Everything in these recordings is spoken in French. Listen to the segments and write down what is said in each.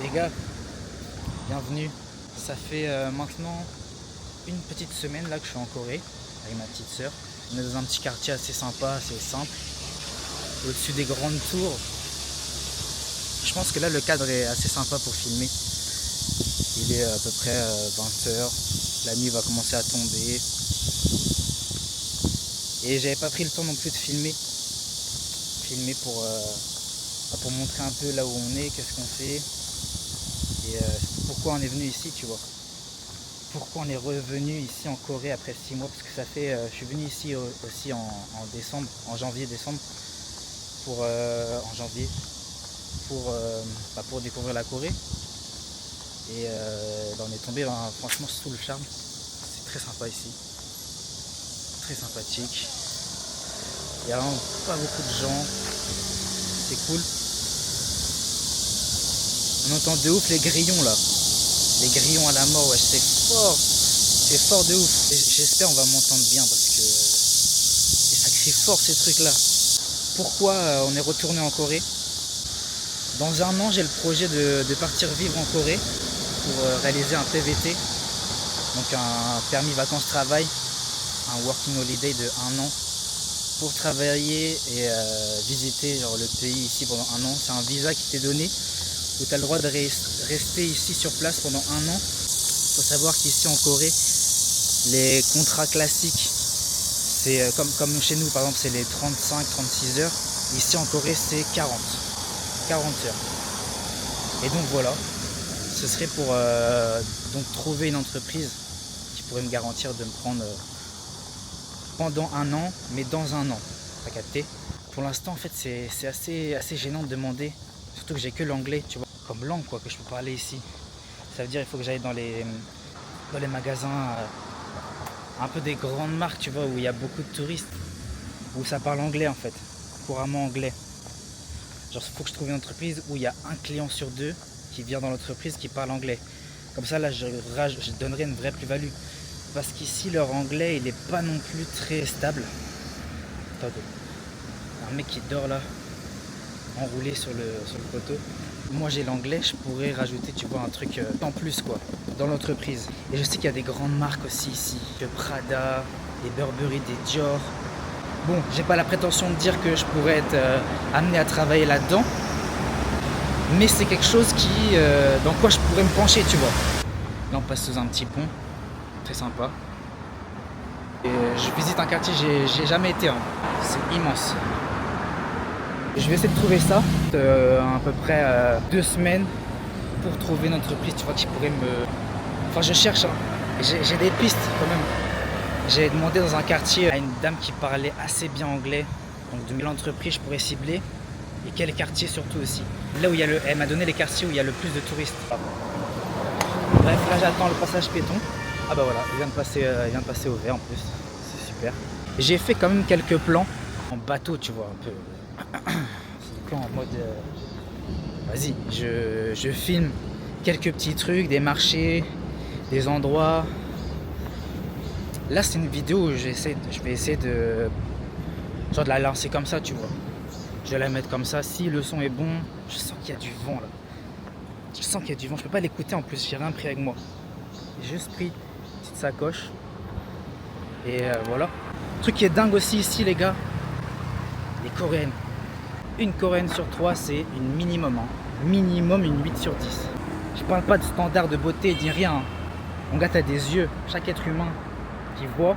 Les gars, bienvenue. Ça fait maintenant une petite semaine là que je suis en Corée avec ma petite sœur. On est dans un petit quartier assez sympa, assez simple, au-dessus des grandes tours. Je pense que là le cadre est assez sympa pour filmer. Il est à peu près 20h, la nuit va commencer à tomber. Et j'avais pas pris le temps non plus de filmer. Filmer pour montrer un peu là où on est, qu'est-ce qu'on fait. Et pourquoi on est venu ici, tu vois. Pourquoi on est revenu ici en Corée après 6 mois. Parce que ça fait, je suis venu ici aussi en décembre, en janvier-décembre. En janvier. Pour découvrir la Corée. Et on est tombé franchement sous le charme. C'est très sympa ici. Très sympathique. Il n'y a vraiment pas beaucoup de gens. C'est cool. On entend de ouf les grillons là. Les grillons à la mort, ouais, c'est fort. C'est fort de ouf. J'espère on va m'entendre bien parce que ça crie fort ces trucs là. Pourquoi on est retourné en Corée? Dans un an j'ai le projet de partir vivre en Corée pour réaliser un PVT. Donc un permis vacances-travail. Un working holiday de 1 an. Pour travailler et visiter genre, le pays ici pendant 1 an. C'est un visa qui t'est donné où tu as le droit de rester ici sur place pendant 1 an. Il faut savoir qu'ici en Corée, les contrats classiques, c'est comme chez nous par exemple, c'est les 35-36 heures. Ici en Corée, c'est 40 heures. Et donc voilà, ce serait pour donc trouver une entreprise qui pourrait me garantir de me prendre pendant 1 an, mais dans 1 an. T'as capté? Pour l'instant, en fait, c'est assez gênant de demander. Surtout que j'ai que l'anglais, tu vois, comme langue quoi, que je peux parler ici. Ça veut dire il faut que j'aille dans les magasins un peu des grandes marques, tu vois, où il y a beaucoup de touristes, où ça parle anglais en fait, couramment anglais. Genre il faut que je trouve une entreprise où il y a un client sur 2 qui vient dans l'entreprise qui parle anglais. Comme ça là je donnerai une vraie plus-value. Parce qu'ici leur anglais il est pas non plus très stable. Attendez. Un mec qui dort là, enroulé sur le poteau. Moi j'ai l'anglais, je pourrais rajouter tu vois un truc en plus quoi, dans l'entreprise. Et je sais qu'il y a des grandes marques aussi ici, de Prada, des Burberry, des Dior. Bon, j'ai pas la prétention de dire que je pourrais être amené à travailler là-dedans. Mais c'est quelque chose dans quoi je pourrais me pencher tu vois. Là on passe sous un petit pont, très sympa. Et je visite un quartier, j'ai jamais été, hein. C'est immense. Je vais essayer de trouver ça à peu près 2 semaines pour trouver une entreprise tu vois, qui pourrait me... Enfin je cherche, hein. J'ai des pistes quand même. J'ai demandé dans un quartier à une dame qui parlait assez bien anglais. Donc de l'entreprise je pourrais cibler. Et quel quartier surtout aussi. Là où il y a elle m'a donné les quartiers où il y a le plus de touristes. Bref, là j'attends le passage piéton. Ah bah voilà, il vient de passer au vert en plus. C'est super. J'ai fait quand même quelques plans en bateau tu vois, un peu. C'est des plans en mode vas-y, je filme quelques petits trucs, des marchés, des endroits. Là c'est une vidéo où je vais essayer de la lancer comme ça tu vois. Je vais la mettre comme ça, si le son est bon, je sens qu'il y a du vent là. Je sens qu'il y a du vent, je peux pas l'écouter en plus, j'ai rien pris avec moi. J'ai juste pris une petite sacoche. Et voilà. Le truc qui est dingue aussi ici les gars, les Coréennes. Une Coréenne sur 3 c'est une minimum, hein. Minimum une 8 sur 10. Je parle pas de standard de beauté, ni rien, hein. Mon gars t'as des yeux, chaque être humain qui voit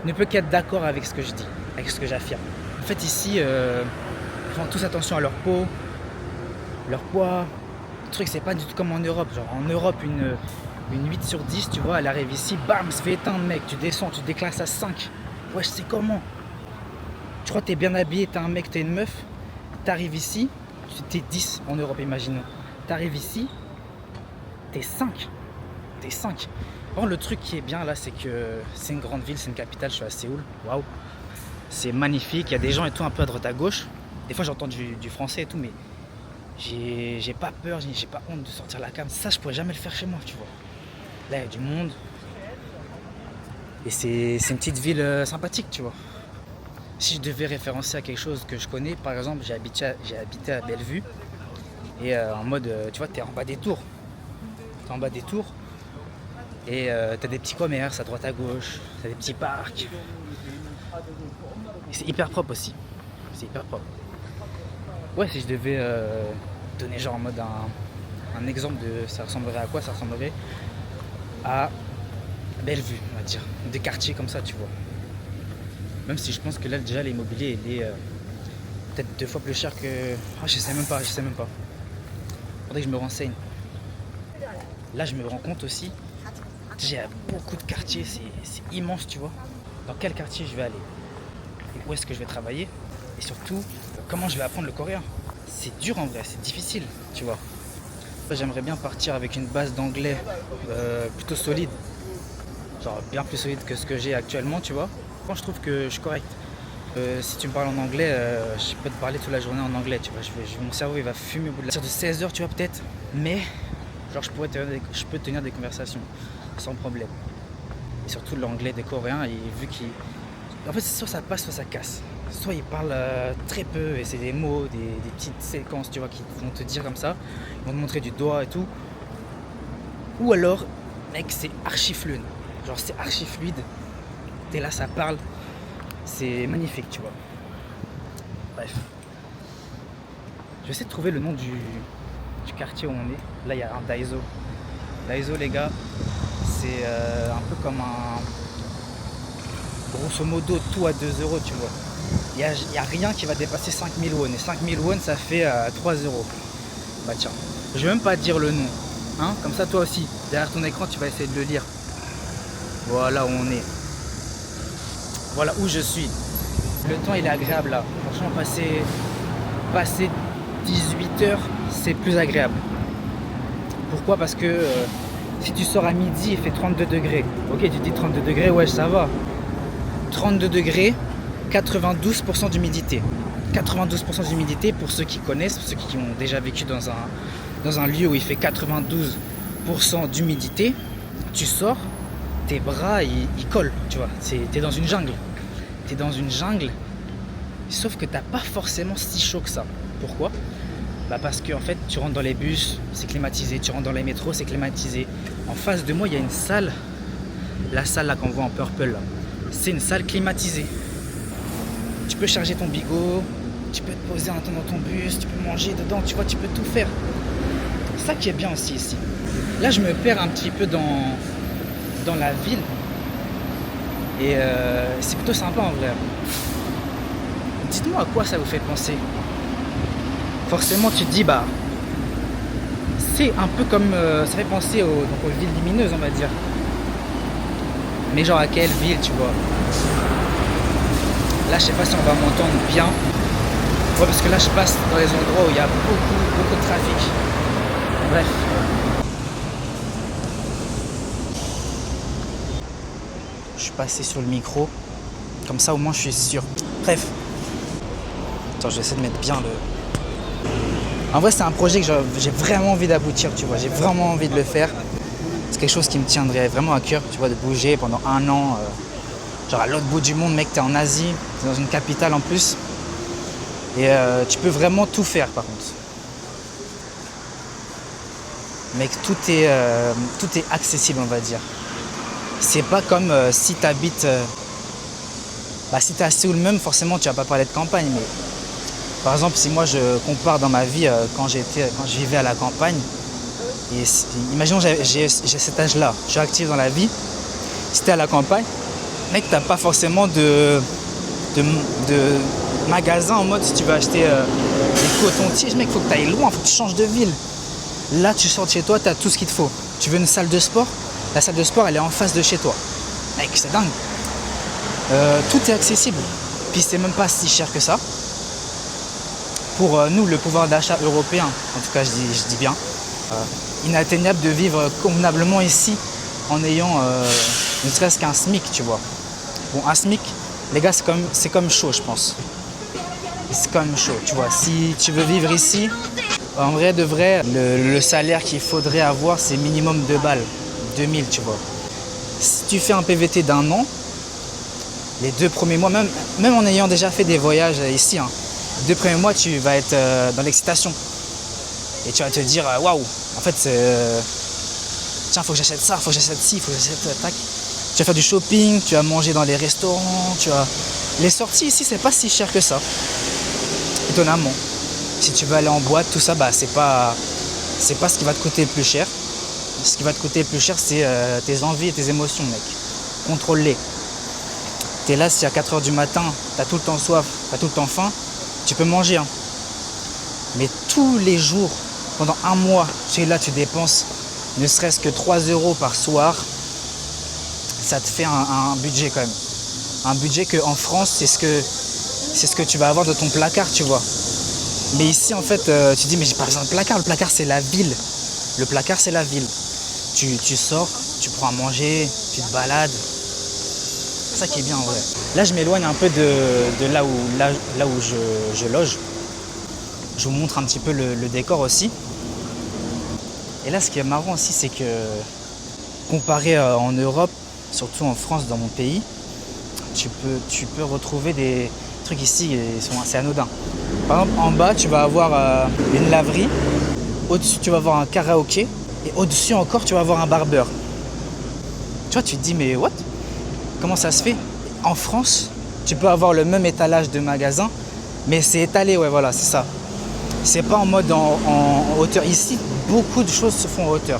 ne peut qu'être d'accord avec ce que je dis, avec ce que j'affirme. En fait ici, ils font tous attention à leur peau, leur poids. Le truc c'est pas du tout comme en Europe. Genre en Europe une 8 sur 10 tu vois, elle arrive ici, bam, se fait éteindre mec, tu descends, tu déclasses à 5. Wesh c'est comment? Tu crois que t'es bien habillé, t'es un mec, t'es une meuf, t'arrives ici, t'es 10 en Europe imaginons. T'arrives ici, t'es 5. T'es 5. Bon, le truc qui est bien là c'est que c'est une grande ville, c'est une capitale, je suis à Séoul. Waouh. C'est magnifique, il y a des gens et tout un peu à droite à gauche. Des fois j'entends du français et tout, mais j'ai pas peur, j'ai pas honte de sortir la cam. Ça je pourrais jamais le faire chez moi, tu vois. Là il y a du monde. Et c'est une petite ville sympathique, tu vois. Si je devais référencer à quelque chose que je connais, par exemple j'ai habité à Bellevue. Et en mode, tu vois, t'es en bas des tours. T'es en bas des tours. Et t'as des petits commerces à droite à gauche. T'as des petits parcs. Et c'est hyper propre aussi. C'est hyper propre. Ouais, si je devais donner genre en mode un exemple de ça ressemblerait à quoi, ça ressemblerait à Bellevue, on va dire. Des quartiers comme ça, tu vois. Même si je pense que là déjà l'immobilier il est peut-être 2 fois plus cher que... Ah, je sais même pas. Faudrait que je me renseigne. Là je me rends compte aussi, j'ai beaucoup de quartiers, c'est immense, tu vois. Dans quel quartier je vais aller? Et où est-ce que je vais travailler? Et surtout, comment je vais apprendre le coréen? C'est dur en vrai, c'est difficile, tu vois. J'aimerais bien partir avec une base d'anglais plutôt solide. Genre bien plus solide que ce que j'ai actuellement, tu vois. Moi je trouve que je suis correct. Si tu me parles en anglais, je peux te parler toute la journée en anglais, tu vois. Mon cerveau il va fumer au bout de la... À partir de 16 heures, tu vois, peut-être. Mais genre je peux tenir des conversations sans problème. Et surtout l'anglais des Coréens, vu qu'ils... En fait, soit ça passe, soit ça casse. Soit ils parlent très peu et c'est des mots, des petites séquences, tu vois, qui vont te dire comme ça. Ils vont te montrer du doigt et tout. Ou alors, mec, c'est archi fluide. Genre c'est archi fluide. T'es là, ça parle. C'est magnifique, tu vois. Bref. Je vais essayer de trouver le nom du quartier où on est. Là, il y a un Daiso. Daiso, les gars, c'est un peu comme un... Grosso modo, tout à 2 euros, tu vois. Il n'y a rien qui va dépasser 5000 won. Et 5000 won, ça fait 3 euros. Bah tiens, je vais même pas dire le nom. Hein, comme ça, toi aussi, derrière ton écran, tu vas essayer de le lire. Voilà où on est. Voilà où je suis. Le temps, il est agréable là. Franchement, passer 18 heures, c'est plus agréable. Pourquoi? Parce que si tu sors à midi, il fait 32 degrés. Ok, tu dis 32 degrés, ouais, ça va. 32 degrés, 92% d'humidité. 92% d'humidité, pour ceux qui connaissent, pour ceux qui ont déjà vécu dans un lieu où il fait 92% d'humidité, tu sors, tes bras ils collent, tu vois. T'es dans une jungle. T'es dans une jungle, sauf que t'as pas forcément si chaud que ça. Pourquoi? Bah parce que en fait, tu rentres dans les bus, c'est climatisé. Tu rentres dans les métros, c'est climatisé. En face de moi, il y a une salle. La salle là qu'on voit en purple là. C'est une salle climatisée. Tu peux charger ton bigot, tu peux te poser un temps dans ton bus, tu peux manger dedans, tu vois, tu peux tout faire. C'est ça qui est bien aussi ici. Là, je me perds un petit peu dans la ville. Et c'est plutôt sympa en vrai. Dites-moi à quoi ça vous fait penser. Forcément, tu te dis, bah, c'est un peu comme... ça fait penser aux villes lumineuses, on va dire. Mais genre à quelle ville, tu vois? Là, je sais pas si on va m'entendre bien. Ouais, parce que là, je passe dans les endroits où il y a beaucoup de trafic. Bref. Je suis passé sur le micro. Comme ça, au moins, je suis sûr. Bref. Attends, je vais essayer de mettre bien le... En vrai, c'est un projet que j'ai vraiment envie d'aboutir, tu vois. J'ai vraiment envie de le faire. C'est quelque chose qui me tiendrait vraiment à cœur, tu vois, de bouger pendant 1 an. Genre à l'autre bout du monde, mec, t'es en Asie, t'es dans une capitale en plus. Et tu peux vraiment tout faire, par contre. Mec, tout est accessible, on va dire. C'est pas comme si t'habites... si t'es à Séoul même, forcément, tu vas pas parler de campagne, mais... Par exemple, si moi je compare dans ma vie quand je vivais à la campagne, et imaginons j'ai cet âge-là, je suis actif dans la vie, si t'es à la campagne, mec, t'as pas forcément de magasin en mode si tu veux acheter des cotons-tiges, mec, faut que t'ailles loin, faut que tu changes de ville. Là, tu sors de chez toi, t'as tout ce qu'il te faut. Tu veux une salle de sport? La salle de sport, elle est en face de chez toi. Mec, c'est dingue. Tout est accessible. Puis c'est même pas si cher que ça. Pour nous, le pouvoir d'achat européen, en tout cas je dis bien, inatteignable de vivre convenablement ici en ayant ne serait-ce qu'un SMIC, tu vois. Bon, un SMIC, les gars, c'est comme chaud, je pense. C'est quand même chaud, tu vois. Si tu veux vivre ici, en vrai de vrai, le salaire qu'il faudrait avoir, c'est minimum 2 balles, 2000, tu vois. Si tu fais un PVT d'1 an, les 2 premiers mois, même en ayant déjà fait des voyages ici, hein, les 2 premiers mois, tu vas être dans l'excitation. Et tu vas te dire, waouh, en fait, tiens, faut que j'achète ça, faut que j'achète ci, faut que j'achète tac. Tu vas faire du shopping, tu vas manger dans les restaurants, Les sorties ici, c'est pas si cher que ça. Étonnamment. Si tu veux aller en boîte, tout ça, c'est pas ce qui va te coûter le plus cher. Ce qui va te coûter le plus cher, c'est tes envies et tes émotions, mec. Contrôle-les. T'es là, si à 4h du matin, t'as tout le temps soif, t'as tout le temps faim, tu peux manger. Hein. Mais tous les jours, pendant un mois, tu es là, tu dépenses ne serait-ce que 3 € par soir, ça te fait un budget quand même. Un budget qu'en France, c'est ce que tu vas avoir de ton placard, tu vois. Mais ici, en fait, tu te dis, mais j'ai pas besoin de placard. Le placard, c'est la ville. Le placard, c'est la ville. Tu sors, tu prends à manger, tu te balades. C'est ça qui est bien, en vrai. Là, je m'éloigne un peu de là où je loge. Je vous montre un petit peu le décor aussi. Et là, ce qui est marrant aussi, c'est que comparé en Europe, surtout en France, dans mon pays, tu peux retrouver des trucs ici qui sont assez anodins. Par exemple, en bas, tu vas avoir une laverie. Au-dessus, tu vas avoir un karaoké. Et au-dessus encore, tu vas avoir un barbeur. Tu vois, tu te dis, mais what? Comment ça se fait? En France, tu peux avoir le même étalage de magasin, mais c'est étalé, ouais, voilà, c'est ça. C'est pas en mode en hauteur. Ici, beaucoup de choses se font en hauteur.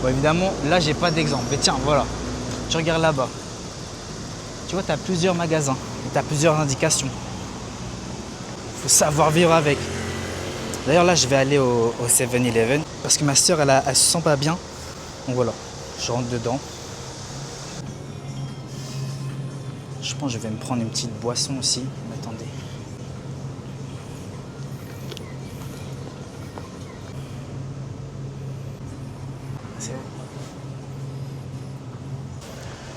Bon, évidemment, là, j'ai pas d'exemple. Mais tiens, voilà. Tu regardes là-bas. Tu vois, tu as plusieurs magasins. Tu as plusieurs indications. Il faut savoir vivre avec. D'ailleurs, là, je vais aller au 7-Eleven parce que ma soeur, elle se sent pas bien. Donc voilà, je rentre dedans. Je pense que je vais me prendre une petite boisson aussi. Mais attendez.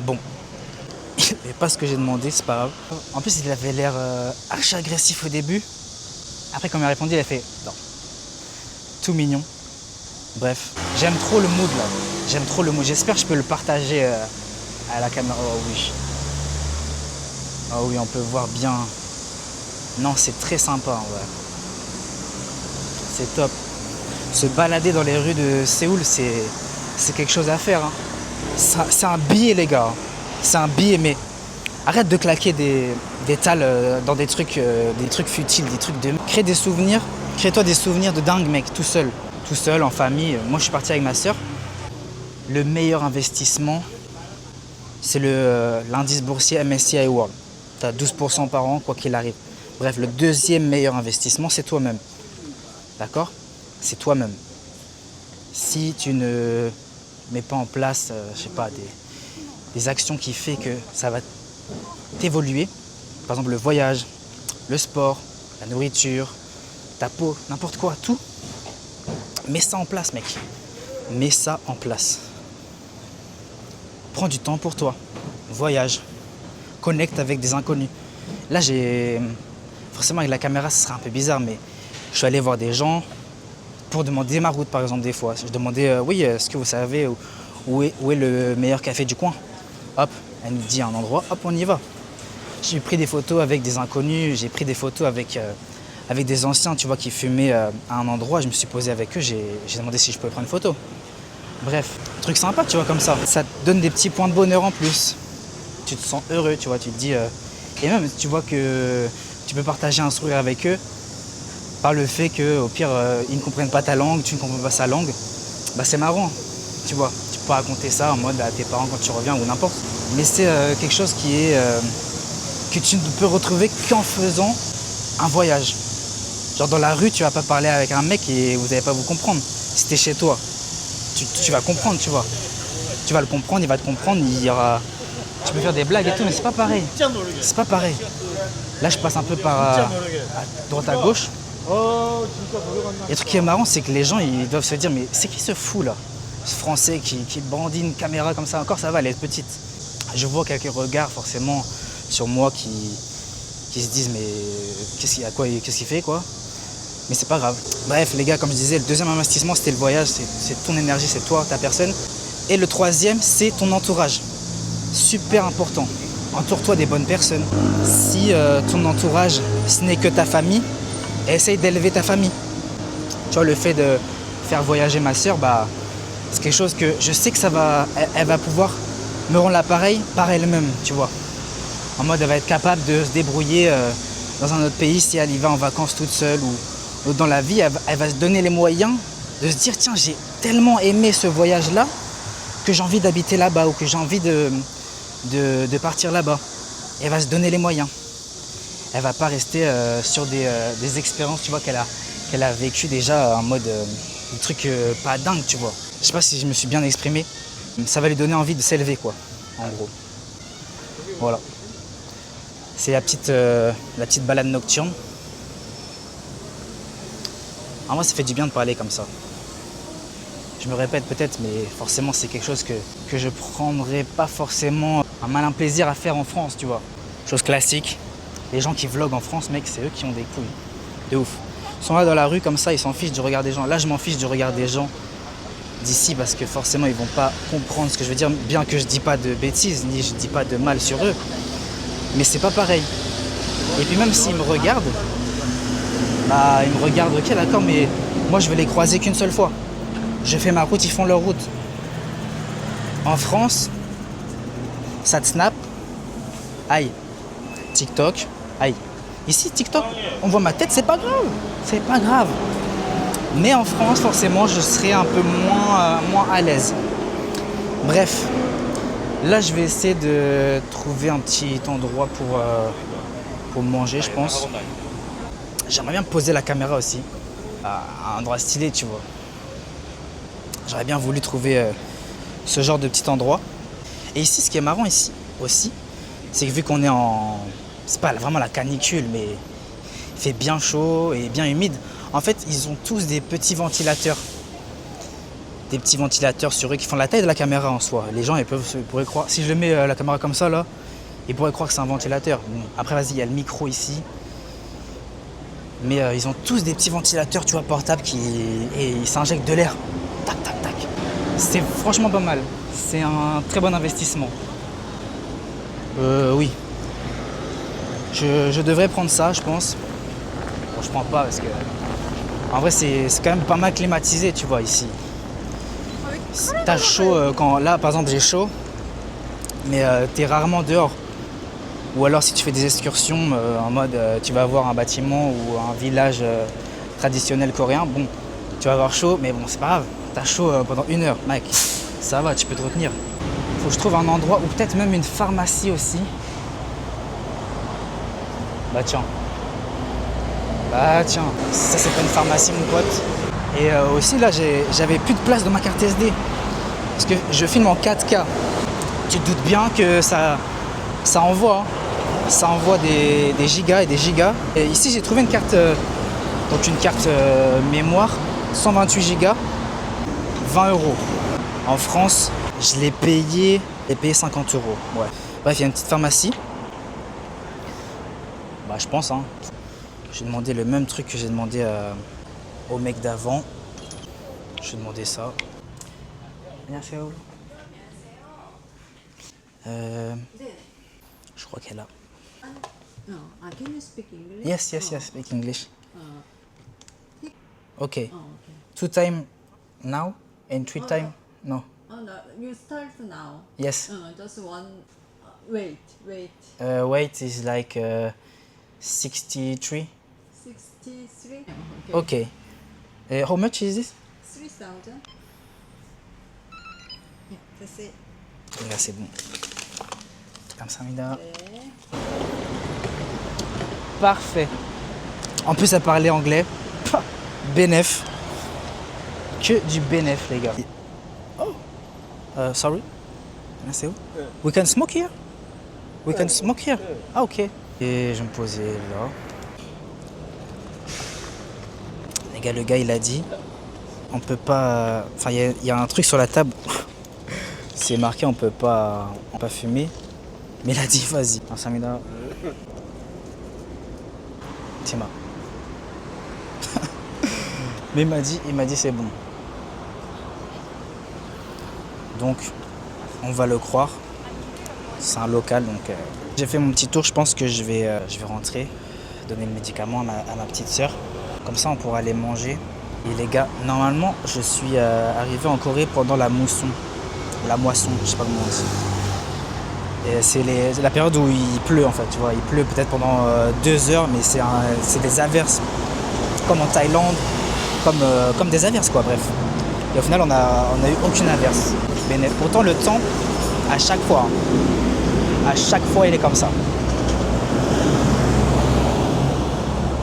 Bon, il n'avait pas ce que j'ai demandé, c'est pas grave. En plus, il avait l'air archi agressif au début. Après, quand il m'a répondu, il a fait non. Tout mignon. Bref, j'aime trop le mood là. J'aime trop le mood. J'espère que je peux le partager à la caméra. Oh oui. Oh oui, on peut voir bien. Non, c'est très sympa en vrai. C'est top. Se balader dans les rues de Séoul, c'est quelque chose à faire. Hein. C'est un billet, les gars. C'est un billet, mais arrête de claquer des tales dans des trucs futiles, des trucs de... Crée des souvenirs. Crée-toi des souvenirs de dingue, mec, tout seul. Tout seul, en famille. Moi, je suis parti avec ma soeur. Le meilleur investissement, c'est l'indice boursier MSCI World. Tu as 12% par an, quoi qu'il arrive. Bref, le deuxième meilleur investissement, c'est toi-même. D'accord? C'est toi-même. Si tu ne mets pas en place, je sais pas, des actions qui font que ça va t'évoluer, par exemple le voyage, le sport, la nourriture, ta peau, n'importe quoi, tout, mets ça en place, mec. Mets ça en place. Prends du temps pour toi. Voyage. Connecte avec des inconnus. Là, forcément, avec la caméra, ce serait un peu bizarre, mais je suis allé voir des gens pour demander ma route, par exemple, des fois. Je demandais, oui, est-ce que vous savez où est le meilleur café du coin? Hop, elle nous dit un endroit, hop, on y va. J'ai pris des photos avec des inconnus, j'ai pris des photos avec des anciens, tu vois, qui fumaient à un endroit. Je me suis posé avec eux, j'ai demandé si je pouvais prendre une photo. Bref, truc sympa, tu vois, comme ça. Ça te donne des petits points de bonheur en plus. Tu te sens heureux, tu vois, tu te dis... Et même, tu vois que tu peux partager un sourire avec eux par le fait qu'au pire, ils ne comprennent pas ta langue, tu ne comprends pas sa langue. Bah, c'est marrant, tu vois. Tu peux raconter ça en mode à tes parents quand tu reviens ou n'importe. Mais c'est quelque chose qui est... que tu ne peux retrouver qu'en faisant un voyage. Genre dans la rue, tu vas pas parler avec un mec et vous n'allez pas vous comprendre. Si t'es chez toi, tu vas comprendre, tu vois. Tu vas le comprendre, il va te comprendre, il y aura... Tu peux faire des blagues et tout, mais c'est pas pareil. C'est pas pareil. Là, je passe un peu par à droite à gauche. Et le truc qui est marrant, c'est que les gens, ils doivent se dire, mais c'est qui ce fou là? Ce Français qui brandit une caméra comme ça. Encore ça va, elle est petite. Je vois quelques regards forcément sur moi qui se disent, mais qu'est-ce qu'il fait quoi? Mais c'est pas grave. Bref, les gars, comme je disais, le deuxième investissement, c'était le voyage, c'est ton énergie, c'est toi, ta personne. Et le troisième, c'est ton entourage. Super important. Entoure-toi des bonnes personnes. Si ton entourage, ce n'est que ta famille, essaye d'élever ta famille. Tu vois, le fait de faire voyager ma sœur, bah, c'est quelque chose que je sais que elle va pouvoir me rendre l'appareil par elle-même, tu vois. En mode, elle va être capable de se débrouiller dans un autre pays si elle y va en vacances toute seule ou dans la vie, elle va se donner les moyens de se dire, tiens, j'ai tellement aimé ce voyage-là que j'ai envie d'habiter là-bas ou que j'ai envie de partir là-bas. Et elle va se donner les moyens. Elle va pas rester sur des expériences, tu vois, qu'elle a vécues déjà en mode des trucs pas dingues, tu vois. Je sais pas si je me suis bien exprimé. Ça va lui donner envie de s'élever, quoi, en gros. Voilà. C'est la petite balade nocturne. En moi, ça fait du bien de parler comme ça. Je me répète peut-être, mais forcément, c'est quelque chose que je prendrais pas forcément un malin plaisir à faire en France, tu vois. Chose classique. Les gens qui vloguent en France, mec, c'est eux qui ont des couilles. De ouf. Ils sont là dans la rue comme ça, ils s'en fichent du regard des gens. Là, je m'en fiche du regard des gens d'ici parce que forcément, ils vont pas comprendre ce que je veux dire. Bien que je dis pas de bêtises, ni je dis pas de mal sur eux. Mais c'est pas pareil. Et puis même s'ils me regardent, bah ils me regardent, ok d'accord, mais moi je vais les croiser qu'une seule fois. Je fais ma route, ils font leur route. En France, ça te snap, aïe. TikTok, aïe. Ici TikTok, on voit ma tête, c'est pas grave. C'est pas grave. Mais en France, forcément, je serai un peu moins à l'aise. Bref. Là, je vais essayer de trouver un petit endroit pour manger, je pense. J'aimerais bien poser la caméra aussi. À un endroit stylé, tu vois. J'aurais bien voulu trouver ce genre de petit endroit. Et ici, ce qui est marrant ici aussi, c'est que vu qu'on est en... C'est pas vraiment la canicule, mais il fait bien chaud et bien humide. En fait, ils ont tous des petits ventilateurs. Des petits ventilateurs sur eux qui font la taille de la caméra en soi. Les gens ils pourraient croire, si je le mets la caméra comme ça là, ils pourraient croire que c'est un ventilateur. Bon, après vas-y, il y a le micro ici. Mais ils ont tous des petits ventilateurs, tu vois, portables et ils s'injectent de l'air. Tac, tac, tac. C'est franchement pas mal. C'est un très bon investissement. Oui. Je devrais prendre ça, je pense. Bon, je prends pas parce que... En vrai, c'est quand même pas mal climatisé, tu vois, ici. T'as chaud quand là par exemple j'ai chaud, mais t'es rarement dehors. Ou alors si tu fais des excursions en mode tu vas voir un bâtiment ou un village traditionnel coréen, bon tu vas avoir chaud, mais bon c'est pas grave, t'as chaud pendant 1 heure, mec, ça va, tu peux te retenir. Faut que je trouve un endroit ou peut-être même une pharmacie aussi. Bah tiens, ça c'est pas une pharmacie mon pote. Et aussi là j'avais plus de place dans ma carte SD. Parce que je filme en 4K. Tu te doutes bien que ça envoie. Hein. Ça envoie des gigas et des gigas. Et ici j'ai trouvé une carte, donc une carte mémoire, 128 gigas, 20 €. En France, je l'ai payé 50 €. Ouais. Bref, il y a une petite pharmacie. Bah je pense hein. J'ai demandé le même truc que j'ai demandé au mec d'avant. Je vais demander ça. 안녕하세요. Je crois qu'elle a. No, can you speak English? Yes, speak English. Okay. Oh, okay. 2 time now and 3 time no. Oh no, you start now. Yes. Just one. Wait. Weight is like 63. 63. Okay. How much is this? 3,000. Yeah, that's it. Là c'est bon. 감사합니다. Okay. Parfait. En plus elle parlait anglais. Bénef. Que du bénef les gars. Oh. Sorry. C'est où? We can smoke here? We can smoke here? Ah ok. Et je me posais là. Les gars, le gars il a dit on peut pas. Enfin il y a un truc sur la table. C'est marqué on peut pas fumer. Mais il a dit vas-y. 감사합니다. Tima. Mais il m'a dit c'est bon. Donc on va le croire. C'est un local donc j'ai fait mon petit tour, je pense que je vais rentrer, donner le médicament à ma petite sœur. Comme ça on pourra aller manger Et les gars, normalement, je suis arrivé en Corée pendant la mousson. La moisson, je sais pas comment on dit. Et c'est la période où il pleut en fait, tu vois. Il pleut peut-être pendant 2 heures, mais c'est des averses. Comme en Thaïlande, comme des averses quoi, bref. Et au final, on a eu aucune averse. Mais pourtant, le temps, à chaque fois, il est comme ça.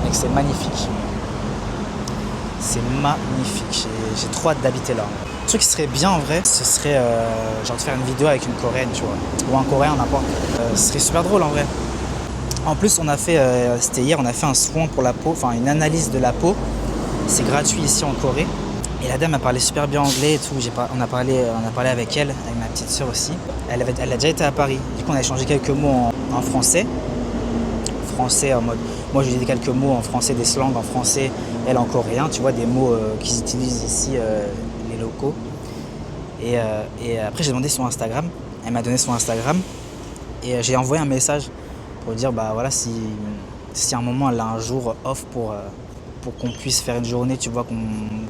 Mec, c'est magnifique. C'est magnifique. J'ai trop hâte d'habiter là. Le truc qui serait bien en vrai, ce serait genre de faire une vidéo avec une Coréenne, tu vois. Ou un Coréen, n'importe. Ce serait super drôle en vrai. En plus, on a fait, c'était hier, on a fait un soin pour la peau, enfin une analyse de la peau. C'est gratuit ici en Corée. Et la dame a parlé super bien anglais et tout. On a parlé avec elle, avec ma petite soeur aussi. Elle a déjà été à Paris. Du coup, on a échangé quelques mots en français. Français en mode. Moi, je lui ai dit quelques mots en français, des slangs en français. Elle en coréen, tu vois, des mots qu'ils utilisent ici, les locaux. Et après, j'ai demandé son Instagram. Elle m'a donné son Instagram. Et j'ai envoyé un message pour dire, bah voilà, si à un moment elle a un jour off pour qu'on puisse faire une journée, tu vois,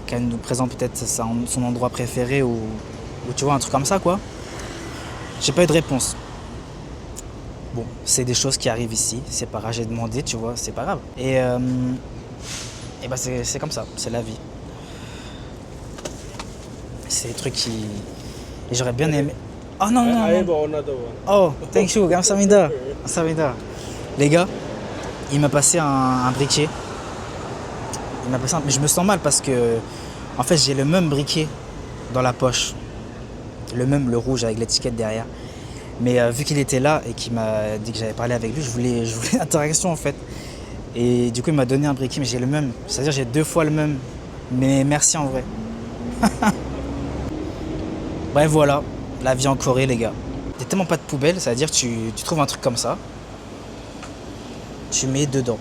qu'elle nous présente peut-être son endroit préféré ou tu vois, un truc comme ça, quoi. J'ai pas eu de réponse. Bon, c'est des choses qui arrivent ici, c'est pas grave, j'ai demandé, tu vois, c'est pas grave. Et bah c'est comme ça, c'est la vie. C'est des trucs qui... Et j'aurais bien aimé... Oh non, non, non. Oh, thank you, 감사합니다. 감사합니다. Les gars, il m'a passé un briquet. Mais je me sens mal parce que, en fait, j'ai le même briquet dans la poche. Le même, le rouge avec l'étiquette derrière. Mais vu qu'il était là et qu'il m'a dit que j'avais parlé avec lui, je voulais l'interaction en fait. Et du coup, il m'a donné un briquet, mais j'ai le même. C'est-à-dire j'ai 2 fois le même. Mais merci en vrai. Bref, voilà, la vie en Corée, les gars. Il n'y a tellement pas de poubelle, c'est-à-dire tu trouves un truc comme ça, tu mets dedans.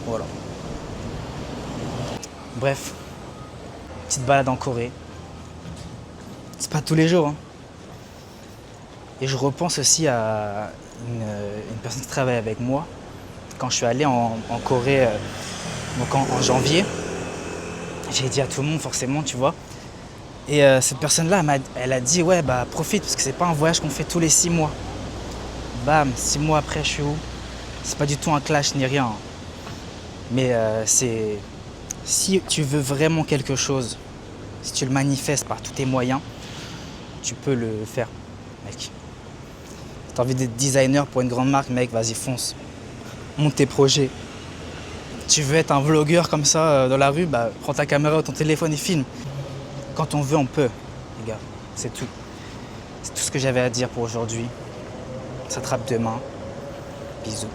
Voilà. Bref, petite balade en Corée. C'est pas tous les jours, hein. Et je repense aussi à une personne qui travaille avec moi. Quand je suis allé en Corée, donc en janvier, j'ai dit à tout le monde forcément, tu vois. Et cette personne-là, elle a dit, ouais, bah profite, parce que c'est pas un voyage qu'on fait tous les 6 mois. Bam, 6 mois après, je suis où? C'est pas du tout un clash ni rien. Mais c'est... Si tu veux vraiment quelque chose, si tu le manifestes par tous tes moyens, tu peux le faire, mec. T'as envie d'être designer pour une grande marque, mec, vas-y, fonce. Monte tes projets. Tu veux être un vlogueur comme ça dans la rue, bah prends ta caméra ou ton téléphone et filme. Quand on veut, on peut, les gars. C'est tout. C'est tout ce que j'avais à dire pour aujourd'hui. On s'attrape demain. Bisous.